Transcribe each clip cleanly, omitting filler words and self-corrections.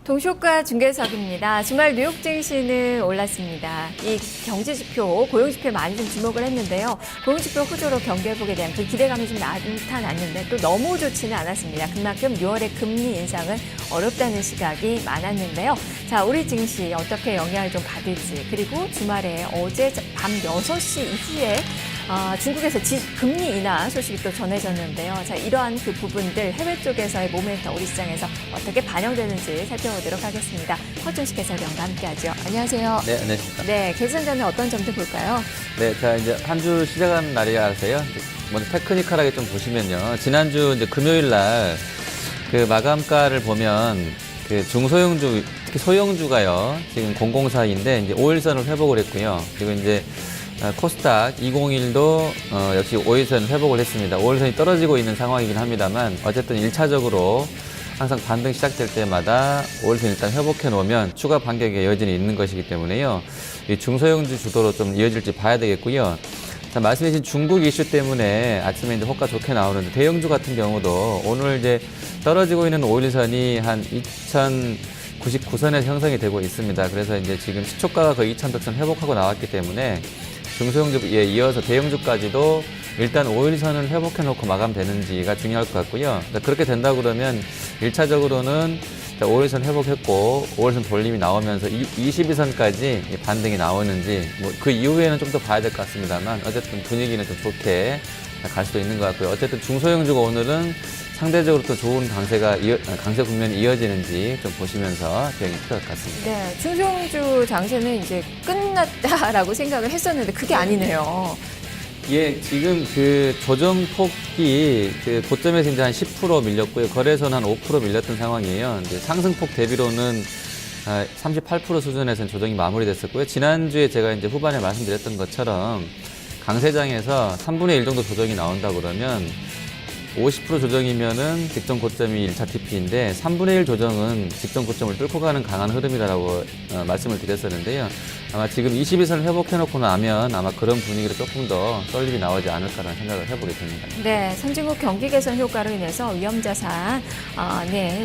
동시효과 중개석입니다. 주말 뉴욕 증시는 올랐습니다. 이 경제지표, 고용지표에 많이 좀 주목을 했는데요. 고용지표 호조로 경기회복에 대한 그 기대감이 좀 나타났는데 또 너무 좋지는 않았습니다. 그만큼 6월의 금리 인상은 어렵다는 시각이 많았는데요. 자, 우리 증시 어떻게 영향을 좀 받을지, 그리고 주말에 어제 밤 6시 이후에 중국에서 금리 인하 소식이 또 전해졌는데요. 자, 이러한 그 부분들 해외 쪽에서의 모멘텀 우리 시장에서 어떻게 반영되는지 살펴보도록 하겠습니다. 허준식 해설위원과 함께하죠. 안녕하세요. 네, 안녕하십니까. 네, 개선 전에 어떤 점들 볼까요? 네, 자, 이제 한 주 시작한 날이라서요. 먼저 테크니컬하게 좀 보시면요. 지난주 이제 금요일 날 그 마감가를 보면 그 중소형주, 특히 소형주가요. 지금 004인데 이제 5일선을 회복을 했고요. 그리고 이제 코스닥 201도 역시 5일선 회복을 했습니다. 5일선이 떨어지고 있는 상황이긴 합니다만 어쨌든 1차적으로 항상 반등 시작될 때마다 5일선 일단 회복해 놓으면 추가 반격의 여진이 있는 것이기 때문에요. 이 중소형주 주도로 좀 이어질지 봐야 되겠고요. 자, 말씀해 주신 중국 이슈 때문에 아침에 이제 호가 좋게 나오는데 대형주 같은 경우도 오늘 이제 떨어지고 있는 5일선이 한 2099선에서 형성이 되고 있습니다. 그래서 이제 지금 시초가가 거의 2100선 회복하고 나왔기 때문에 중소형주에 이어서 대형주까지도 일단 5일선을 회복해 놓고 마감되는지가 중요할 것 같고요. 그렇게 된다 그러면 1차적으로는 5일선 회복했고 5일선 돌림이 나오면서 22선까지 반등이 나오는지 뭐 그 이후에는 좀 더 봐야 될 것 같습니다만 어쨌든 분위기는 좀 좋게 갈 수도 있는 것 같고요. 어쨌든 중소형주가 오늘은 상대적으로 또 좋은 강세 국면이 이어지는지 좀 보시면서 대응이 필요할 것 같습니다. 네, 중소형주 장세는 이제 끝났다라고 생각을 했었는데 그게 아니네요. 예, 지금 그 조정폭이 그 고점에서 이제 한 10% 밀렸고요. 거래소는 한 5% 밀렸던 상황이에요. 이제 상승폭 대비로는 38% 수준에서는 조정이 마무리됐었고요. 지난주에 제가 이제 후반에 말씀드렸던 것처럼 강세장에서 3분의 1 정도 조정이 나온다 그러면 50% 조정이면은 직전 고점이 1차 TP인데 3분의 1 조정은 직전 고점을 뚫고 가는 강한 흐름이다라고 말씀을 드렸었는데요. 아마 지금 22선을 회복해놓고 나면 아마 그런 분위기로 조금 더 쏠림이 나오지 않을까라는 생각을 해보게 됩니다. 네, 선진국 경기 개선 효과로 인해서 위험자산,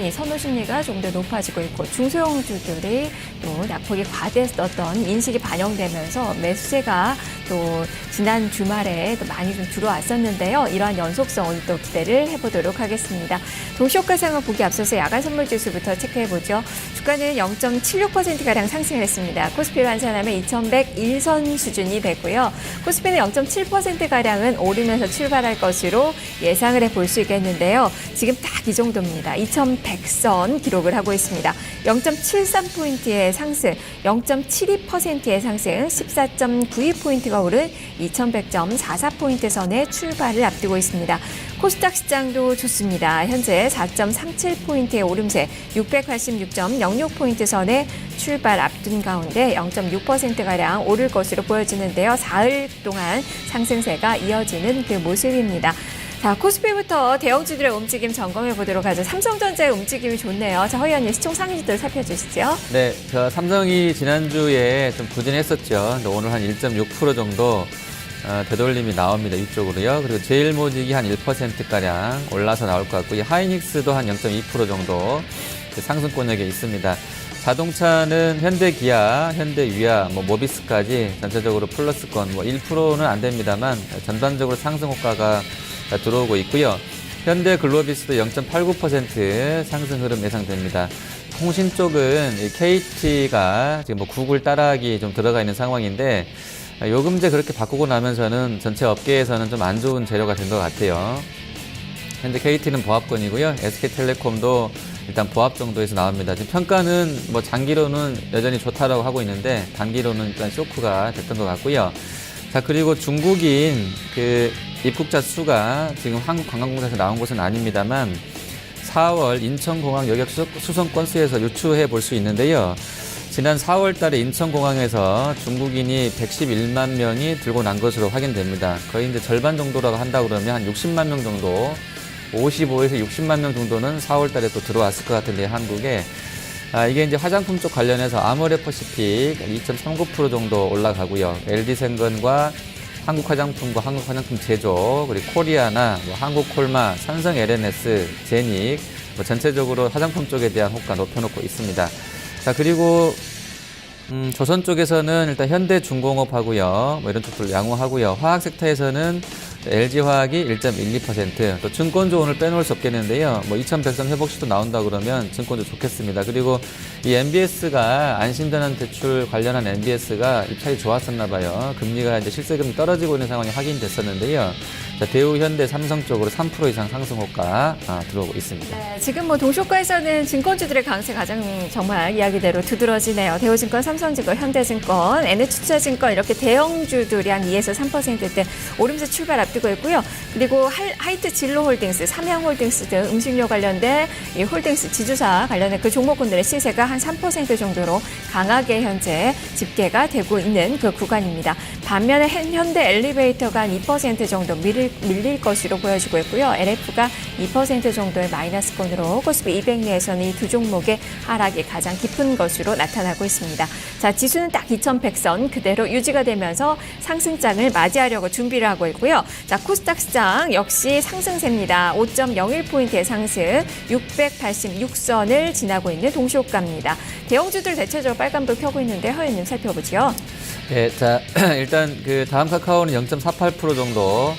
이 선호 심리가 좀 더 높아지고 있고 중소형주들이 또 낙폭이 과대했던 인식이 반영되면서 매수세가 또 지난 주말에 또 많이 좀 들어왔었는데요. 이러한 연속성 오늘 또 기대를 해보도록 하겠습니다. 동시효과 상황 보기 앞서서 야간 선물 지수부터 체크해보죠. 주가는 0.76%가량 상승을 했습니다. 코스피로 환산하면 2101선 수준이 되고요. 코스피는 0.7%가량은 오르면서 출발할 것으로 예상을 해볼 수 있겠는데요. 지금 딱 이 정도입니다. 2100선 기록을 하고 있습니다. 0.73포인트의 상승, 0.72%의 상승, 14.92포인트가 오른 2100.44포인트 선의 출발을 앞두고 있습니다. 코스닥 시장도 좋습니다. 현재 4.37포인트의 오름세, 686.06포인트 선의 출발 앞둔 가운데 0.6%가량 오를 것으로 보여지는데요. 사흘 동안 상승세가 이어지는 그 모습입니다. 자, 코스피부터 대형주들의 움직임 점검해 보도록 하죠. 삼성전자의 움직임이 좋네요. 자, 허위원님 시총 상위주들 살펴주시죠. 네, 삼성이 지난주에 좀 부진했었죠. 근데 오늘 한 1.6% 정도 되돌림이 나옵니다. 위쪽으로요. 그리고 제일모직이 한 1%가량 올라서 나올 것 같고요. 하이닉스도 한 0.2% 정도 상승권역에 있습니다. 자동차는 현대기아, 현대위아, 모비스까지 전체적으로 플러스권 1%는 안 됩니다만 전반적으로 상승 효과가 들어오고 있고요. 현대글로비스도 0.89% 상승 흐름 예상됩니다. 통신 쪽은 KT가 지금 구글 따라하기 좀 들어가 있는 상황인데 요금제 그렇게 바꾸고 나면서는 전체 업계에서는 좀 안 좋은 재료가 된 것 같아요. 현재 KT는 보합권이고요. SK텔레콤도 일단 보합 정도에서 나옵니다. 지금 평가는 장기로는 여전히 좋다라고 하고 있는데 단기로는 일단 쇼크가 됐던 것 같고요. 자, 그리고 중국인 그 입국자 수가 지금 한국관광공사에서 나온 것은 아닙니다만 4월 인천공항 여객 수송 건수에서 유추해 볼 수 있는데요. 지난 4월 달에 인천공항에서 중국인이 111만 명이 들고 난 것으로 확인됩니다. 거의 이제 절반 정도라고 한다 그러면 한 60만 명 정도, 55에서 60만 명 정도는 4월 달에 또 들어왔을 것 같은데 한국에. 이게 이제 화장품 쪽 관련해서 아모레퍼시픽 2.39% 정도 올라가고요. LG생건과 한국화장품과 한국화장품 제조, 그리고 코리아나, 한국콜마, 삼성 LNS, 제닉, 뭐 전체적으로 화장품 쪽에 대한 호가 높여놓고 있습니다. 자, 그리고 조선 쪽에서는 일단 현대중공업하고요, 뭐 이런 쪽들 양호하고요. 화학 섹터에서는 LG화학이 1.12%, 또 증권주 오늘 빼놓을 수 없겠는데요. 뭐 2100선 회복시도 나온다 그러면 증권주 좋겠습니다. 그리고 이 MBS가 안심전환 대출 관련한 MBS가 입찰이 좋았었나 봐요. 금리가 이제 실세금리 떨어지고 있는 상황이 확인됐었는데요. 자, 대우, 현대, 삼성 쪽으로 3% 이상 상승 호가 들어오고 있습니다. 네, 지금 뭐 동시효과에서는 증권주들의 강세 가장 정말 이야기대로 두드러지네요. 대우증권, 삼성증권, 현대증권, NH투자증권 이렇게 대형주들이 한 2에서 3%대 오름세 출발 앞두고 있고요. 그리고 하이트 진로홀딩스, 삼양홀딩스 등 음식료 관련된 이 홀딩스 지주사 관련된 그 종목군들의 시세가 한 3% 정도로 강하게 현재 집계가 되고 있는 그 구간입니다. 반면에 현대 엘리베이터가 한 2% 정도 밀릴 것으로 보여지고 있고요. LF가 2% 정도의 마이너스권으로 코스피 200 내에서는 이 두 종목의 하락이 가장 깊은 것으로 나타나고 있습니다. 자, 지수는 딱 2100선 그대로 유지가 되면서 상승장을 맞이하려고 준비를 하고 있고요. 자, 코스닥 시장 역시 상승세입니다. 5.01포인트의 상승, 686선을 지나고 있는 동시호가입니다. 대형주들 대체적으로 빨간불 켜고 있는데 허연님 살펴보죠. 네, 자, 일단 그 다음 카카오는 0.48% 정도.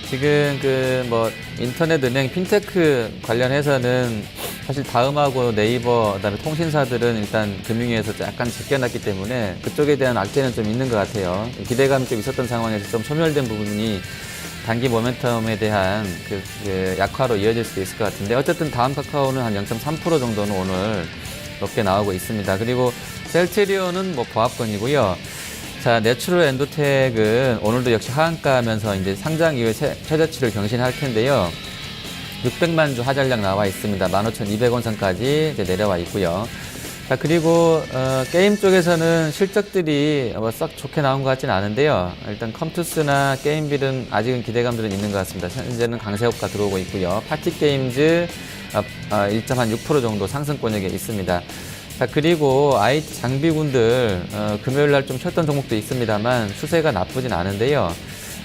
지금 그 뭐 인터넷 은행 핀테크 관련해서는 사실 다음하고 네이버 그다음에 통신사들은 일단 금융위에서 약간 제껴놨기 때문에 그쪽에 대한 악재는 좀 있는 것 같아요. 기대감이 좀 있었던 상황에서 좀 소멸된 부분이 단기 모멘텀에 대한 그 약화로 이어질 수도 있을 것 같은데 어쨌든 다음 카카오는 한 0.3% 정도는 오늘 높게 나오고 있습니다. 그리고 셀트리온은 뭐 보합권이고요. 자, 내추럴 엔도텍은 오늘도 역시 하한가하면서 이제 상장 이후에 최저치를 경신할 텐데요. 600만 주 하전량 나와 있습니다. 15,200원 선까지 이제 내려와 있고요. 자, 그리고 게임 쪽에서는 실적들이 뭐 썩 좋게 나온 것 같지는 않은데요. 일단 컴투스나 게임빌은 아직은 기대감들은 있는 것 같습니다. 현재는 강세 효과 들어오고 있고요. 파티 게임즈 1.6% 정도 상승권역에 있습니다. 자, 그리고 IT 장비군들 금요일 날 좀 쉬었던 종목도 있습니다만 추세가 나쁘진 않은데요.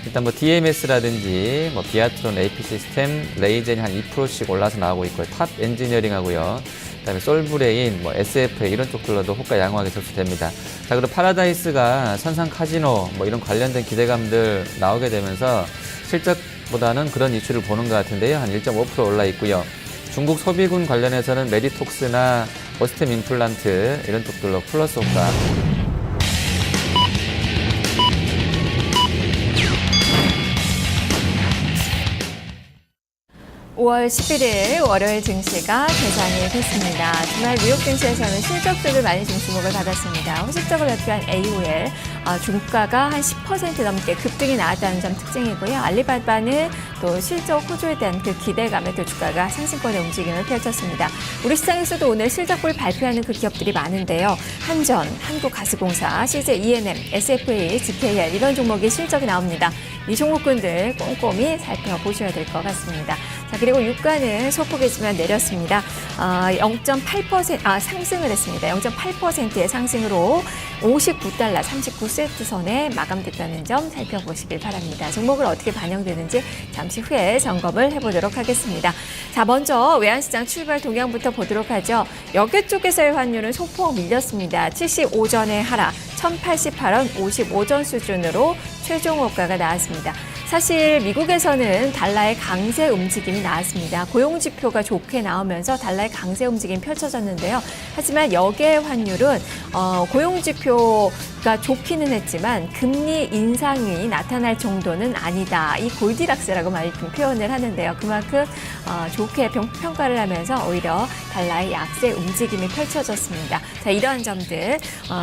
일단 뭐 DMS라든지 뭐 비아트론, AP 시스템, 레이젠이 한 2%씩 올라서 나오고 있고요. 탑 엔지니어링하고요. 그다음에 솔브레인, 뭐 SFA 이런 쪽들로도 호가 양호하게 접수됩니다. 자, 그리고 파라다이스가 선상 카지노 뭐 이런 관련된 기대감들 나오게 되면서 실적보다는 그런 이슈를 보는 것 같은데요. 한 1.5% 올라 있고요. 중국 소비군 관련해서는 메디톡스나 오스템 임플란트 이런 쪽들로 플러스 효과. 5월 11일 월요일 증시가 개장이 됐습니다. 주말 뉴욕 증시에서는 실적들을 많이 좀 주목을 받았습니다. 호실적을 발표한 AOL, 주가가 한 10% 넘게 급등이 나왔다는 점 특징이고요. 알리바바는 또 실적 호조에 대한 그 기대감에 또 주가가 상승권의 움직임을 펼쳤습니다. 우리 시장에서도 오늘 실적을 발표하는 그 기업들이 많은데요. 한전, 한국가스공사, CJ ENM, SFA, GKL 이런 종목의 실적이 나옵니다. 이 종목군들 꼼꼼히 살펴보셔야 될 것 같습니다. 자, 그리고 유가는 소폭이지만 내렸습니다. 0.8% 상승을 했습니다. 0.8%의 상승으로 59달러 39센트 선에 마감됐다는 점 살펴보시길 바랍니다. 종목을 어떻게 반영되는지 잠시 후에 점검을 해보도록 하겠습니다. 자, 먼저 외환시장 출발 동향부터 보도록 하죠. 여객 쪽에서의 환율은 소폭 밀렸습니다. 75전의 하락, 1,088원 55전 수준으로 최종 호가가 나왔습니다. 사실 미국에서는 달러의 강세 움직임이 나왔습니다. 고용지표가 좋게 나오면서 달러의 강세 움직임이 펼쳐졌는데요. 하지만 여계 환율은 고용지표가 좋기는 했지만 금리 인상이 나타날 정도는 아니다. 이 골디락스라고 많이 표현을 하는데요. 그만큼 좋게 평가를 하면서 오히려 달러의 약세 움직임이 펼쳐졌습니다. 자, 이러한 점들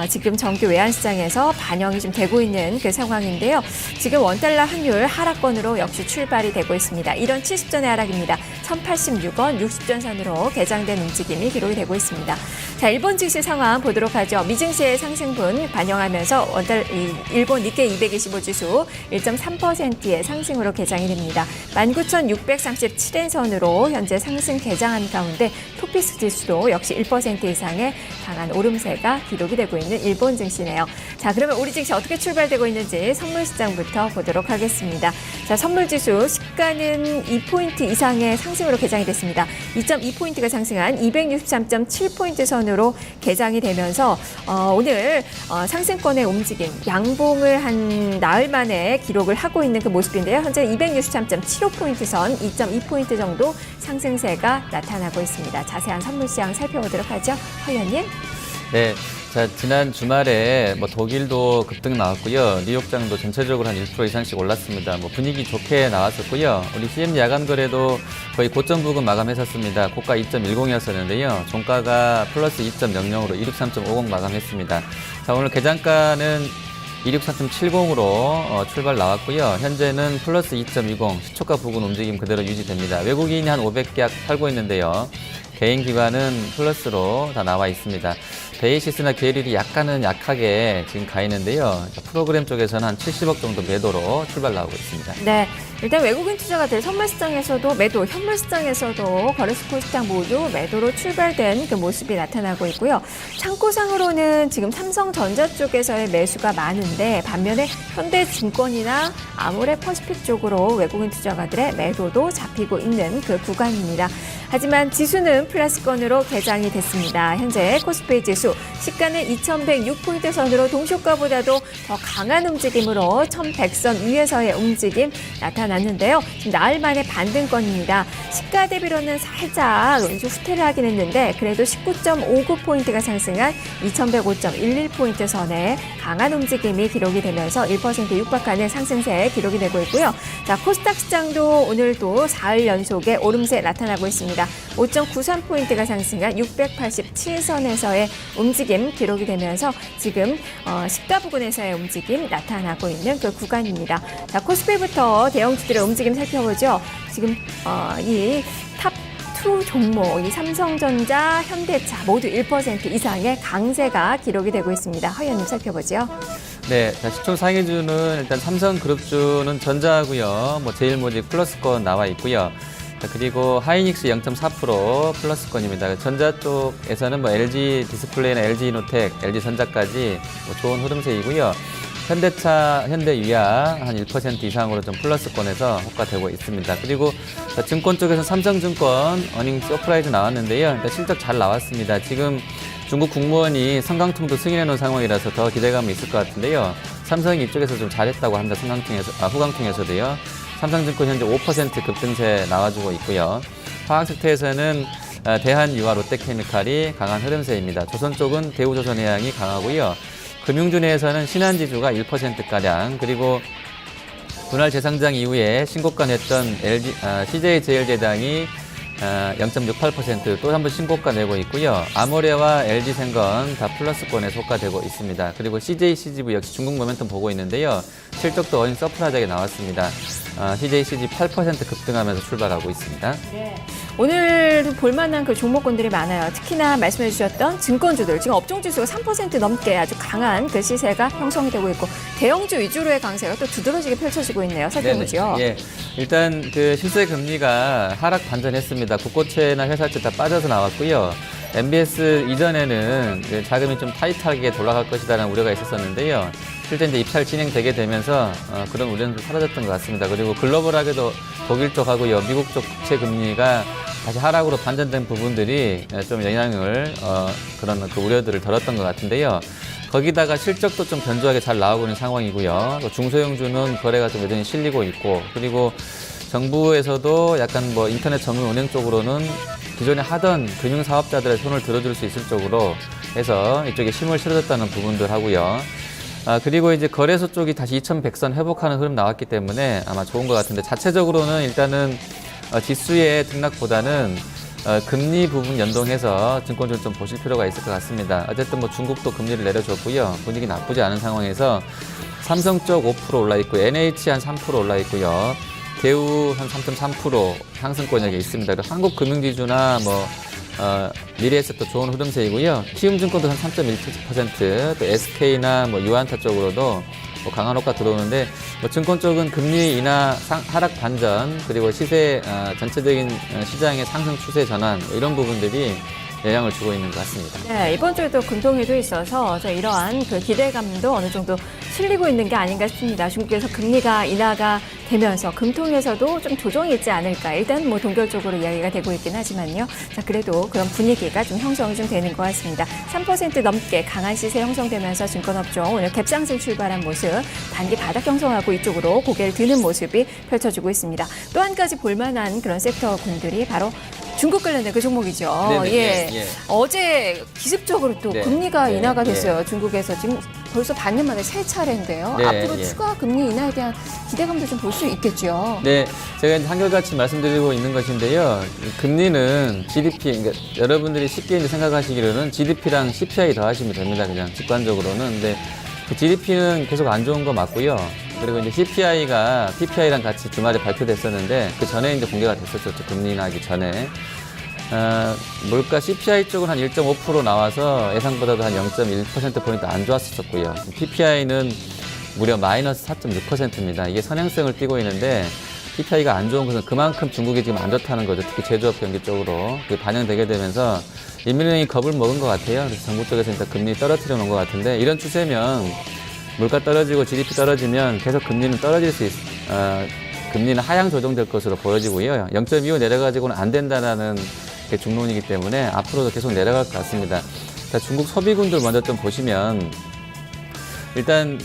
지금 정규 외환시장에서 반영이 좀 되고 있는 그 상황인데요. 지금 원달러 환율 하락권으로 역시 출발이 되고 있습니다. 이런 70전의 하락입니다. 1,086원 60전 선으로 개장된 움직임이 기록이 되고 있습니다. 자, 일본 증시 상황 보도록 하죠. 미증시의 상승분 반영하면서 일본 니케이 225 지수 1.3%의 상승으로 개장이 됩니다. 19,637엔 선으로 현재 상승 개장한 가운데 토피스 지수도 역시 1% 이상의 강한 오름세가 기록이 되고 있는 일본 증시네요. 자, 그러면 우리 증시 어떻게 출발되고 있는지 선물 시장부터 보도록 하겠습니다. 자, 선물 지수 시가는 2포인트 이상의 상승 상승으로 개장이 됐습니다. 2.2포인트가 상승한 263.7포인트 선으로 개장이 되면서 오늘 상승권의 움직임, 양봉을 한 나흘 만에 기록을 하고 있는 그 모습인데요. 현재 263.75포인트 선, 2.2포인트 정도 상승세가 나타나고 있습니다. 자세한 선물시장 살펴보도록 하죠. 허 의원님. 네. 자, 지난 주말에 독일도 급등 나왔고요. 뉴욕장도 전체적으로 한 1% 이상씩 올랐습니다. 분위기 좋게 나왔었고요. 우리 CME 야간 거래도 거의 고점 부근 마감했었습니다. 고가 2.10이었었는데요. 종가가 플러스 2.00으로 263.50 마감했습니다. 자, 오늘 개장가는 263.70으로 출발 나왔고요. 현재는 플러스 2.20, 시초가 부근 움직임 그대로 유지됩니다. 외국인이 한 500개 팔고 있는데요. 개인 기관은 플러스로 다 나와 있습니다. 베이시스나 계율이 약간은 약하게 지금 가 있는데요. 프로그램 쪽에서는 한 70억 정도 매도로 출발 나오고 있습니다. 네, 일단 외국인 투자가들 선물시장에서도 매도, 현물시장에서도 거래소 코스닥 모두 매도로 출발된 그 모습이 나타나고 있고요. 창고상으로는 지금 삼성전자 쪽에서의 매수가 많은데 반면에 현대증권이나 아모레퍼시픽 쪽으로 외국인 투자가들의 매도도 잡히고 있는 그 구간입니다. 하지만 지수는 플러스권으로 개장이 됐습니다. 현재 코스피 지수 시가는 2106포인트 선으로 동시효과보다도 더 강한 움직임으로 1100선 위에서의 움직임 나타났는데요. 지금 나흘 만에 반등권입니다. 시가 대비로는 살짝 왠지 후퇴를 하긴 했는데 그래도 19.59포인트가 상승한 2105.11포인트 선에 강한 움직임이 기록이 되면서 1% 육박하는 상승세 기록이 되고 있고요. 자, 코스닥 시장도 오늘도 4일 연속의 오름세 나타나고 있습니다. 5.93포인트가 상승한 687선에서의 움직임 기록이 되면서 지금 시가 부근에서의 움직임 나타나고 있는 그 구간입니다. 자, 코스피부터 대형주들의 움직임 살펴보죠. 지금 이 탑 2 종목, 이 삼성전자, 현대차 모두 1% 이상의 강세가 기록이 되고 있습니다. 허 의원님 살펴보죠. 네, 자, 시총 상위주는 일단 삼성그룹주는 전자하고요. 제일모직 플러스권 나와 있고요. 자, 그리고 하이닉스 0.4% 플러스권입니다. 전자 쪽에서는 LG 디스플레이나 LG 이노텍, LG 전자까지 좋은 흐름세이고요. 현대차, 현대유야 한 1% 이상으로 좀 플러스권에서 호가되고 있습니다. 그리고 증권 쪽에서 삼성증권 어닝 서프라이즈 나왔는데요. 일단 실적 잘 나왔습니다. 지금 중국 국무원이 성강통도 승인해 놓은 상황이라서 더 기대감이 있을 것 같은데요. 삼성이 이쪽에서 좀 잘했다고 합니다. 후강통에서도요. 삼성증권 현재 5% 급등세 나와주고 있고요. 화학섹터에서는 대한유화, 롯데케미칼이 강한 흐름세입니다. 조선 쪽은 대우조선해양이 강하고요. 금융주 내에서는 신한지주가 1%가량, 그리고 분할 재상장 이후에 신고가 냈던 CJ제일제당이 0.68% 또 한 번 신고가 내고 있고요. 아모레와 LG생건 다 플러스권에 속가되고 있습니다. 그리고 CJCGV 역시 중국 모멘텀 보고 있는데요. 실적도 어닝 서프라이즈하게 나왔습니다. CJCG 8% 급등하면서 출발하고 있습니다. 네. 오늘도 볼만한 그 종목군들이 많아요. 특히나 말씀해 주셨던 증권주들, 지금 업종지수가 3% 넘게 아주 강한 그 시세가 형성이 되고 있고 대형주 위주로의 강세가 또 두드러지게 펼쳐지고 있네요. 살펴보죠. 예, 일단 그 실세 금리가 하락 반전했습니다. 국고채나 회사채 다 빠져서 나왔고요. MBS 이전에는 자금이 좀 타이트하게 돌아갈 것이라는 우려가 있었었는데요. 실제 이제 입찰 진행되게 되면서 그런 우려는 좀 사라졌던 것 같습니다. 그리고 글로벌하게도 독일 쪽하고요, 미국 쪽 국채 금리가 다시 하락으로 반전된 부분들이 좀 영향을 그런 그 우려들을 덜었던 것 같은데요. 거기다가 실적도 좀 견조하게 잘 나오고 있는 상황이고요. 또 중소형주는 거래가 좀 여전히 실리고 있고, 그리고 정부에서도 약간 인터넷 전문 은행 쪽으로는 기존에 하던 금융사업자들의 손을 들어줄 수 있을 쪽으로 해서 이쪽에 힘을 실어줬다는 부분들 하고요. 그리고 이제 거래소 쪽이 다시 2100선 회복하는 흐름 나왔기 때문에 아마 좋은 것 같은데, 자체적으로는 일단은 지수의 등락보다는 금리 부분 연동해서 증권주를 좀 보실 필요가 있을 것 같습니다. 어쨌든 중국도 금리를 내려줬고요. 분위기 나쁘지 않은 상황에서 삼성 쪽 5% 올라 있고, NH 한 3% 올라 있고요. 대우 한 3.3% 상승권역에 있습니다. 그리고 한국금융지주나 미래에셋도 좋은 흐름세이고요. 키움증권도 한 3.1%, 또 SK나 유안타 쪽으로도 강한 호가 들어오는데, 증권 쪽은 금리 인하 하락 반전, 그리고 시세 전체적인 시장의 상승 추세 전환, 이런 부분들이 영향을 주고 있는 것 같습니다. 네, 이번 주에도 금통위도 있어서 이러한 그 기대감도 어느 정도 실리고 있는 게 아닌가 싶습니다. 중국에서 금리가 인하가 되면서 금통에서도 좀 조정이 있지 않을까. 일단 뭐 동결적으로 이야기가 되고 있긴 하지만요. 자, 그래도 그런 분위기가 좀 형성이 좀 되는 것 같습니다. 3% 넘게 강한 시세 형성되면서 증권업종 오늘 갭상승 출발한 모습, 단기 바닥 형성하고 이쪽으로 고개를 드는 모습이 펼쳐지고 있습니다. 또 한 가지 볼만한 그런 섹터군들이 바로 중국 관련된 그 종목이죠. 네네, 예. 예. 어제 기습적으로 또 네, 금리가 네, 인하가 예. 됐어요. 중국에서 지금 벌써 반년 만에 세 차례인데요. 네, 앞으로 예. 추가 금리 인하에 대한 기대감도 좀 볼 수 있겠죠. 네, 제가 이제 한결같이 말씀드리고 있는 것인데요. 금리는 GDP, 그러니까 여러분들이 쉽게 이제 생각하시기로는 GDP랑 CPI 더하시면 됩니다. 그냥 직관적으로는. 근데 그 GDP는 계속 안 좋은 거 맞고요. 그리고 이제 CPI가 PPI랑 같이 주말에 발표됐었는데 그 전에 이제 공개가 됐었죠. 금리 인하하기 전에. 물가 CPI 쪽은 한 1.5% 나와서 예상보다도 한 0.1%포인트 안 좋았었고요. PPI는 무려 마이너스 4.6%입니다. 이게 선행성을 띠고 있는데 PPI가 안 좋은 것은 그만큼 중국이 지금 안 좋다는 거죠. 특히 제조업 경기 쪽으로 그게 반영되게 되면서 인민은행이 겁을 먹은 것 같아요. 그래서 정부 쪽에서 일단 금리 떨어뜨려 놓은 것 같은데 이런 추세면 물가 떨어지고 GDP 떨어지면 계속 금리는 떨어질 수 금리는 하향 조정될 것으로 보여지고요. 0.25 내려가지고는 안 된다는 게 중론이기 때문에 앞으로도 계속 내려갈 것 같습니다. 자, 중국 소비군들 먼저 좀 보시면 일단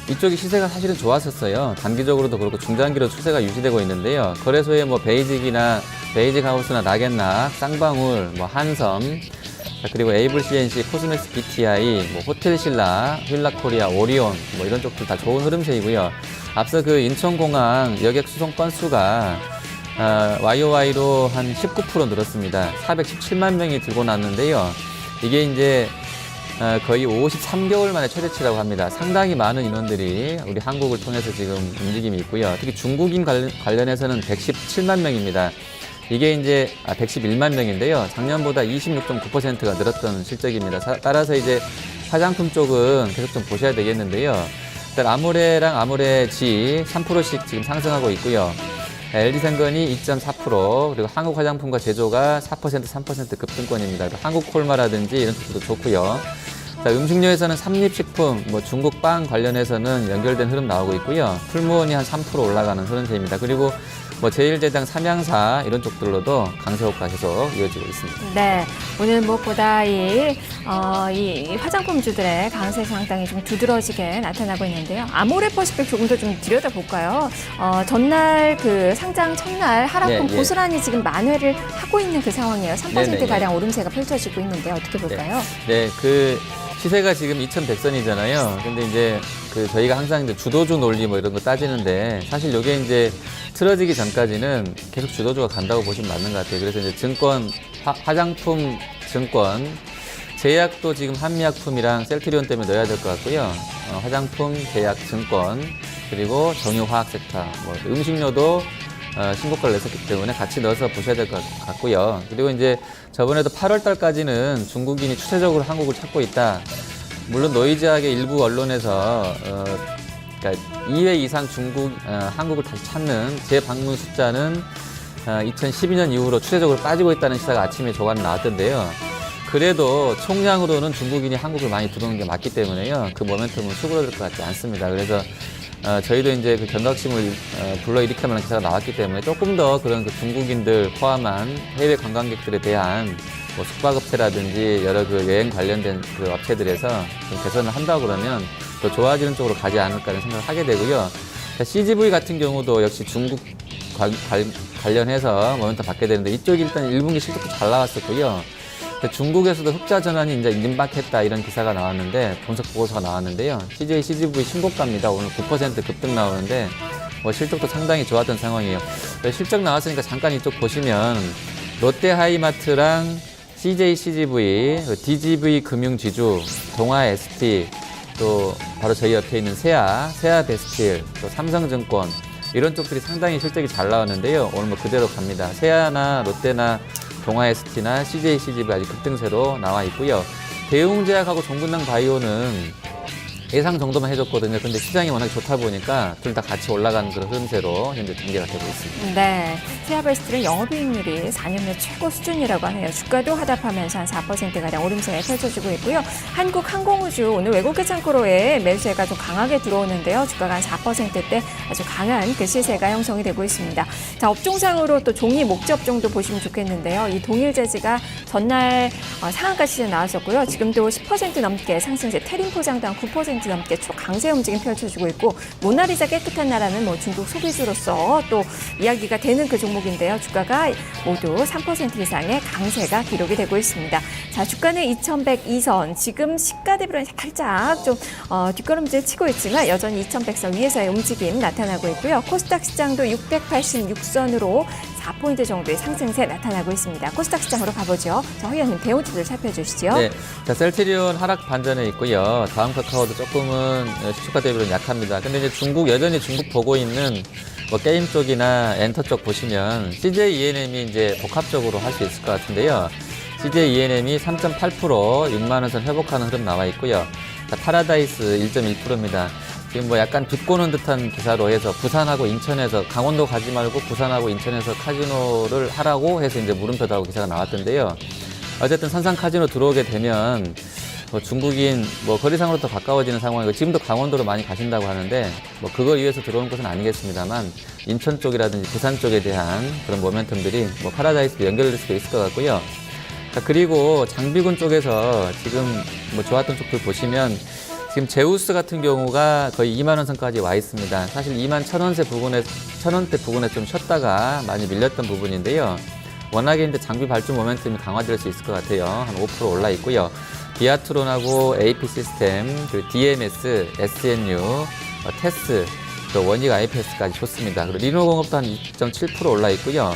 이쪽이 시세가 사실은 좋았었어요. 단기적으로도 그렇고 중장기로 추세가 유지되고 있는데요. 거래소에 뭐 베이직 하우스나 나겐락, 쌍방울, 뭐 한섬, 자, 그리고 에이블 CNC, 코스메스 BTI, 뭐 호텔신라, 휠라코리아, 오리온 뭐 이런 쪽들 다 좋은 흐름세이고요. 앞서 그 인천공항 여객 수송 건수가 YOY로 한 19% 늘었습니다. 417만 명이 들고 났는데요. 이게 이제 거의 53개월 만에 최대치라고 합니다. 상당히 많은 인원들이 우리 한국을 통해서 지금 움직임이 있고요. 특히 중국인 관련해서는 117만 명입니다. 이게 이제 111만 명인데요. 작년보다 26.9%가 늘었던 실적입니다. 따라서 이제 화장품 쪽은 계속 좀 보셔야 되겠는데요. 일단 아모레랑 아모레 G 3%씩 지금 상승하고 있고요. LG생건이 2.4%, 그리고 한국화장품과 제조가 4%, 3% 급등권입니다. 한국콜마라든지 이런 쪽도 좋고요. 자, 음식료에서는 삼립식품, 뭐 중국 빵 관련해서는 연결된 흐름 나오고 있고요. 풀무원이 한 3% 올라가는 흐름세입니다. 그리고 뭐 제일제당, 삼양사 이런 쪽들로도 강세 효과 계속 이어지고 있습니다. 네, 오늘 무엇보다 이 화장품주들의 강세 상당히 좀 두드러지게 나타나고 있는데요. 아모레퍼시픽 조금 더 좀 들여다볼까요? 전날 그 상장 첫날 하락폭 네, 고스란히 지금 만회를 하고 있는 그 상황이에요. 3%가량 오름세가 펼쳐지고 있는데 어떻게 볼까요? 네, 시세가 지금 2100선이잖아요. 근데 이제 저희가 항상 이제 주도주 논리 뭐 이런 거 따지는데 사실 이게 이제 틀어지기 전까지는 계속 주도주가 간다고 보시면 맞는 것 같아요. 그래서 이제 증권, 화장품 증권, 제약도 지금 한미약품이랑 셀트리온 때문에 넣어야 될 것 같고요. 화장품, 제약, 증권, 그리고 정유화학 섹터, 뭐 음식료도 신고가를 냈었기 때문에 같이 넣어서 보셔야 될 것 같고요. 그리고 이제 저번에도 8월 달까지는 중국인이 추세적으로 한국을 찾고 있다. 물론 노이즈하게 일부 언론에서 그러니까 2회 이상 한국을 다시 찾는 재방문 숫자는 2012년 이후로 추세적으로 빠지고 있다는 시사가 아침에 조간 나왔던데요. 그래도 총량으로는 중국인이 한국을 많이 들어오는 게 맞기 때문에요. 그 모멘텀은 수그러들 것 같지 않습니다. 그래서 저희도 이제 그 경각심을 불러일으킬 만한 기사가 나왔기 때문에 조금 더 그런 중국인들 포함한 해외 관광객들에 대한 뭐 숙박업체라든지 여러 여행 관련된 업체들에서 좀 개선을 한다고 그러면 더 좋아지는 쪽으로 가지 않을까라는 생각을 하게 되고요. CGV 같은 경우도 역시 중국 관련해서 모멘텀 받게 되는데 이쪽이 일단 1분기 실적도 잘 나왔었고요. 중국에서도 흑자 전환이 이제 임박했다 이런 기사가 나왔는데 분석 보고서가 나왔는데요. CJ, CGV 신고가입니다. 오늘 9% 급등 나오는데 뭐 실적도 상당히 좋았던 상황이에요. 실적 나왔으니까 잠깐 이쪽 보시면 롯데하이마트랑 CJ, CGV, DGV 금융지주, 동아 ST, 또 바로 저희 옆에 있는 세아베스틸, 또 삼성증권 이런 쪽들이 상당히 실적이 잘 나왔는데요. 오늘 뭐 그대로 갑니다. 세아나 롯데나 동아 ST나 CJ, CGV 아직 급등세로 나와 있고요. 대웅제약하고 종근당 바이오는 예상 정도만 해줬거든요. 근데 시장이 워낙 좋다 보니까 둘 다 같이 올라가는 그런 흐름세로 현재 전개가 되고 있습니다. 네, 세아베스트는 영업이익률이 4년 내 최고 수준이라고 하네요. 주가도 하락하면서 한 4%가량 오름세 펼쳐지고 있고요. 한국항공우주 오늘 외국계 창고로의 매수세가 좀 강하게 들어오는데요. 주가가 한 4%대 아주 강한 그 시세가 형성이 되고 있습니다. 자, 업종상으로 또 종이 목재 업종도 보시면 좋겠는데요. 이 동일재지가 전날 상한가 시세 나왔었고요. 지금도 10% 넘게 상승세, 테린 포장도 한 9% 넘게 강세 움직임 펼쳐지고 있고, 모나리자 깨끗한 나라는 뭐 중국 소비주로서 또 이야기가 되는 그 종목인데요. 주가가 모두 3% 이상의 강세가 기록이 되고 있습니다. 자, 주가는 2102선, 지금 시가 대비로는 살짝 좀 뒷걸음질 치고 있지만 여전히 2100선 위에서의 움직임 나타나고 있고요. 코스닥 시장도 686선으로 4포인트 정도의 상승세 나타나고 있습니다. 코스닥 시장으로 가보죠. 자, 허 의원님 배우주들 살펴주시죠. 네, 자, 셀트리온 하락 반전에 있고요. 다음 카카오도 조금은 시초가 대비로는 약합니다. 근데 이제 여전히 중국 보고 있는 뭐 게임 쪽이나 엔터 쪽 보시면 CJ ENM이 이제 복합적으로 할 수 있을 것 같은데요. CJ ENM이 3.8% 6만 원 선 회복하는 흐름 나와 있고요. 자, 파라다이스 1.1%입니다. 지금 뭐 약간 비꼬는 듯한 기사로 해서 부산하고 인천에서 강원도 가지 말고 부산하고 인천에서 카지노를 하라고 해서 이제 물음표 달고 기사가 나왔던데요. 어쨌든 선상 카지노 들어오게 되면 뭐 중국인 뭐 거리상으로 더 가까워지는 상황이고, 지금도 강원도로 많이 가신다고 하는데 뭐 그걸 위해서 들어오는 것은 아니겠습니다만 인천 쪽이라든지 부산 쪽에 대한 그런 모멘텀들이 뭐 파라다이스도 연결될 수도 있을 것 같고요. 자, 그리고 장비군 쪽에서 지금 뭐 좋았던 쪽들 보시면 지금 제우스 같은 경우가 거의 2만 원 선까지 와 있습니다. 사실 2만 1,000원대 부근에 좀 쉬었다가 많이 밀렸던 부분인데요. 워낙에 이제 장비 발주 모멘텀이 강화될 수 있을 것 같아요. 한 5% 올라 있고요. 비아트론하고 AP 시스템, 그리고 DMS, SNU, 테스, 또 원익 IPS까지 좋습니다. 그리고 리노공업도 한 2.7% 올라 있고요.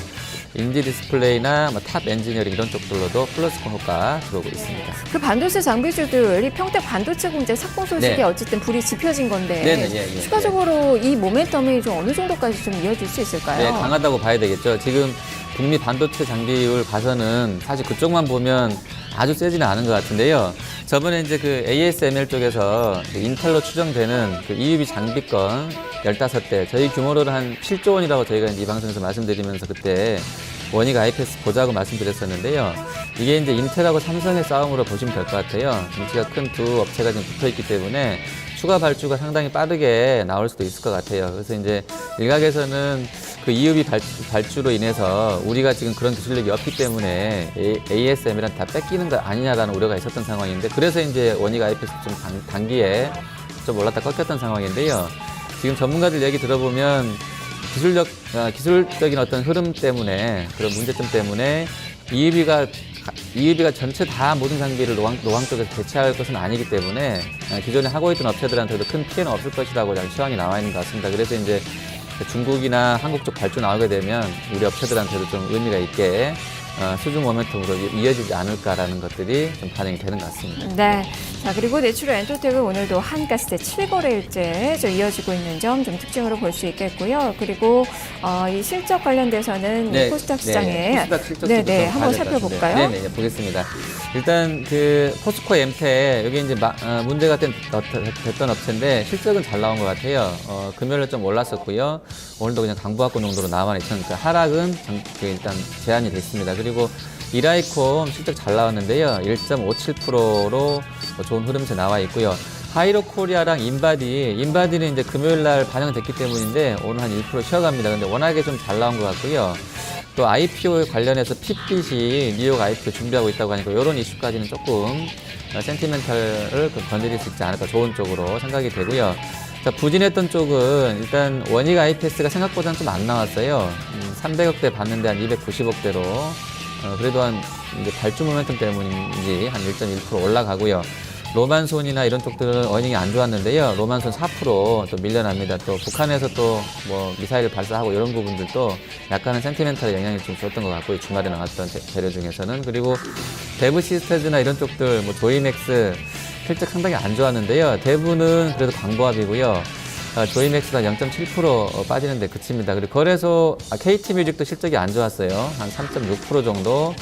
인디 디스플레이나 탑 엔지니어링 이런 쪽들로도 플러스 효과 들어오고 있습니다. 그 반도체 장비주들이 평택 반도체 공장 착공 소식이 네. 어쨌든 불이 지펴진 건데, 네네, 예. 추가적으로 이 모멘텀이 좀 어느 정도까지 좀 이어질 수 있을까요? 네, 강하다고 봐야 되겠죠. 지금 북미 반도체 장비율 봐서는 사실 그쪽만 보면 아주 세지는 않은 것 같은데요. 저번에 이제 그 ASML 쪽에서 그 인텔로 추정되는 그 EUV 장비권 15대, 저희 규모로는 한 7조 원이라고 저희가 이제 이 방송에서 말씀드리면서 그때 원익 IPS 보자고 말씀드렸었는데요. 이게 이제 인텔하고 삼성의 싸움으로 보시면 될 것 같아요. 덩치가 큰 두 업체가 지금 붙어 있기 때문에 추가 발주가 상당히 빠르게 나올 수도 있을 것 같아요. 그래서 이제 일각에서는 그 EUV 발주로 인해서 우리가 지금 그런 기술력이 없기 때문에 ASM이랑 다 뺏기는 거 아니냐라는 우려가 있었던 상황인데, 그래서 이제 원익 IPS 좀 단기에 좀 올랐다 꺾였던 상황인데요. 지금 전문가들 얘기 들어보면 기술적인 어떤 흐름 때문에, 그런 문제점 때문에 EUV가 전체 다 모든 장비를 노광 쪽에서 대체할 것은 아니기 때문에 기존에 하고 있던 업체들한테도 큰 피해는 없을 것이라고 시황이 나와 있는 것 같습니다. 그래서 이제 중국이나 한국 쪽 발주 나오게 되면 우리 업체들한테도 좀 의미가 있게 수준 모멘텀으로 이어지지 않을까라는 것들이 좀 반영이 되는 것 같습니다. 네. 자, 그리고 내추럴 엔터텍은 오늘도 한가스대 7거래일째 좀 이어지고 있는 점 좀 특징으로 볼 수 있겠고요. 그리고 이 실적 관련돼서는 네, 코스닥 시장에 코스닥 실적 네, 좀 한번 봐야 될것 살펴볼까요? 같은데. 네, 보겠습니다. 일단 그 포스코 엠텍, 여기 이제 문제가 됐던 업체인데 실적은 잘 나온 것 같아요. 금요일에 좀 올랐었고요. 오늘도 그냥 강보합권 정도로 나와 있으니까 하락은 일단 제한이 됐습니다. 그리고 이라이콤 실적 잘 나왔는데요. 1.57%로 좋은 흐름세 나와 있고요. 하이로 코리아랑 인바디는 이제 금요일 날 반영됐기 때문인데 오늘 한 1% 쉬어갑니다. 근데 워낙에 좀 잘 나온 것 같고요. 또 IPO 관련해서 핏빛이 뉴욕 IPO 준비하고 있다고 하니까 이런 이슈까지는 조금 센티멘탈을 건드릴 수 있지 않을까, 좋은 쪽으로 생각이 되고요. 자, 부진했던 쪽은 일단 원익 IPS가 생각보다는 좀 안 나왔어요. 300억대 봤는데 한 290억대로. 그래도 한 이제 발주 모멘텀 때문인지 한 1.1% 올라가고요. 로만손이나 이런 쪽들은 어닝이 안 좋았는데요. 로만손 4% 또 밀려납니다. 또 북한에서 또 뭐 미사일 발사하고 이런 부분들도 약간은 센티멘탈 영향이 좀 줬던 것 같고요. 주말에 나왔던 재료 중에서는. 그리고 대부 시스테즈나 이런 쪽들, 뭐 조이맥스 실적 상당히 안 좋았는데요. 대부는 그래도 광보합이고요. 조이맥스가 0.7% 빠지는데 그칩니다. 그리고 거래소 KT뮤직도 실적이 안 좋았어요. 한 3.6% 정도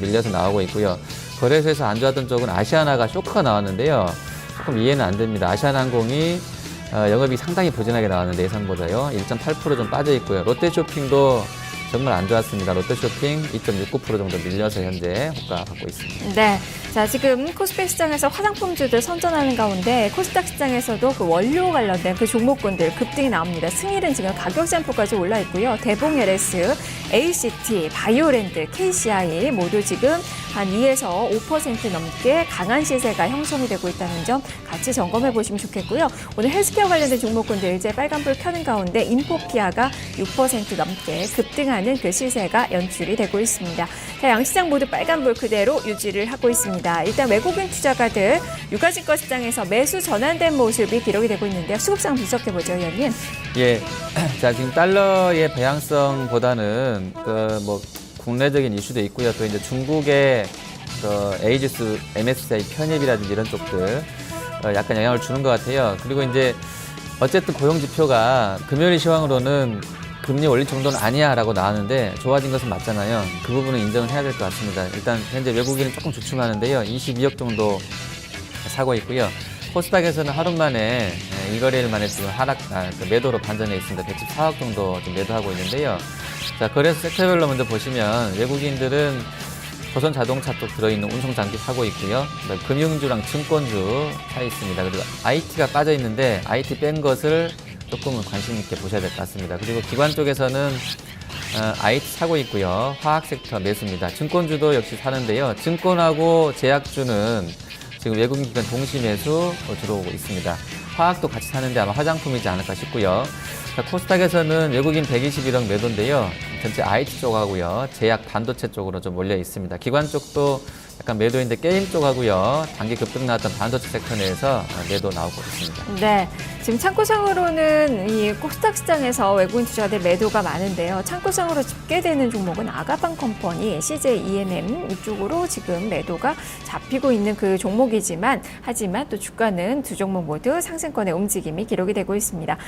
밀려서 나오고 있고요. 거래소에서 안 좋았던 쪽은 아시아나가 쇼크가 나왔는데요. 조금 이해는 안 됩니다. 아시아나항공이 영업이 상당히 부진하게 나왔는데 예상보다요. 1.8% 좀 빠져 있고요. 롯데쇼핑도 정말 안 좋았습니다. 롯데쇼핑 2.69% 정도 밀려서 현재 호가 받고 있습니다. 네. 자, 지금 코스피 시장에서 화장품주들 선전하는 가운데 코스닥 시장에서도 그 원료 관련된 그 종목군들 급등이 나옵니다. 승일은 지금 가격 잔포까지 올라 있고요. 대봉 LS, ACT, 바이오랜드, KCI 모두 지금 한 2에서 5% 넘게 강한 시세가 형성이 되고 있다는 점 같이 점검해 보시면 좋겠고요. 오늘 헬스케어 관련된 종목군들 이제 빨간불 켜는 가운데 인포피아가 6% 넘게 급등하는 그 시세가 연출이 되고 있습니다. 자, 양시장 모두 빨간불 그대로 유지를 하고 있습니다. 일단 외국인 투자가들 유가증권 시장에서 매수 전환된 모습이 기록이 되고 있는데요. 수급상 분석해보죠, 의원님. 예. 자, 지금 달러의 배양성보다는 국내적인 이슈도 있고요. 또 이제 중국의 에이지스 MSCI 편입이라든지 이런 쪽들 약간 영향을 주는 것 같아요. 그리고 이제 어쨌든 고용 지표가 금요일 시황으로는 금리 올릴 정도는 아니야라고 나왔는데 좋아진 것은 맞잖아요. 그 부분은 인정을 해야 될 것 같습니다. 일단 현재 외국인은 조금 주춤하는데요. 22억 정도 사고 있고요. 코스닥에서는 하루 만에 일거래일 만에 지금 매도로 반전해 있습니다. 114억 정도 좀 매도하고 있는데요. 자, 거래소 섹터별로 먼저 보시면 외국인들은 조선 자동차 쪽 들어있는 운송 장비 사고 있고요. 금융주랑 증권주 사 있습니다. 그리고 IT가 빠져 있는데 IT 뺀 것을 조금은 관심 있게 보셔야 될 것 같습니다. 그리고 기관 쪽에서는 IT 사고 있고요. 화학 섹터 매수입니다. 증권주도 역시 사는데요. 증권하고 제약주는 지금 외국인 기관 동시 매수 들어오고 있습니다. 화학도 같이 사는데 아마 화장품이지 않을까 싶고요. 자, 코스닥에서는 외국인 121억 매도인데요. 전체 IT 쪽하고요. 제약 반도체 쪽으로 좀 몰려 있습니다. 기관 쪽도 약간 매도인데 게임 쪽하고요. 단기 급등 나왔던 반도체 섹터 내에서 매도 나오고 있습니다. 네. 지금 창구상으로는 이 코스닥 시장에서 외국인 투자자들 매도가 많은데요. 창구상으로 집계되는 종목은 아가방 컴퍼니, CJ ENM 이쪽으로 지금 매도가 잡히고 있는 그 종목이지만 하지만 또 주가는 두 종목 모두 상승권의 움직임이 기록이 되고 있습니다.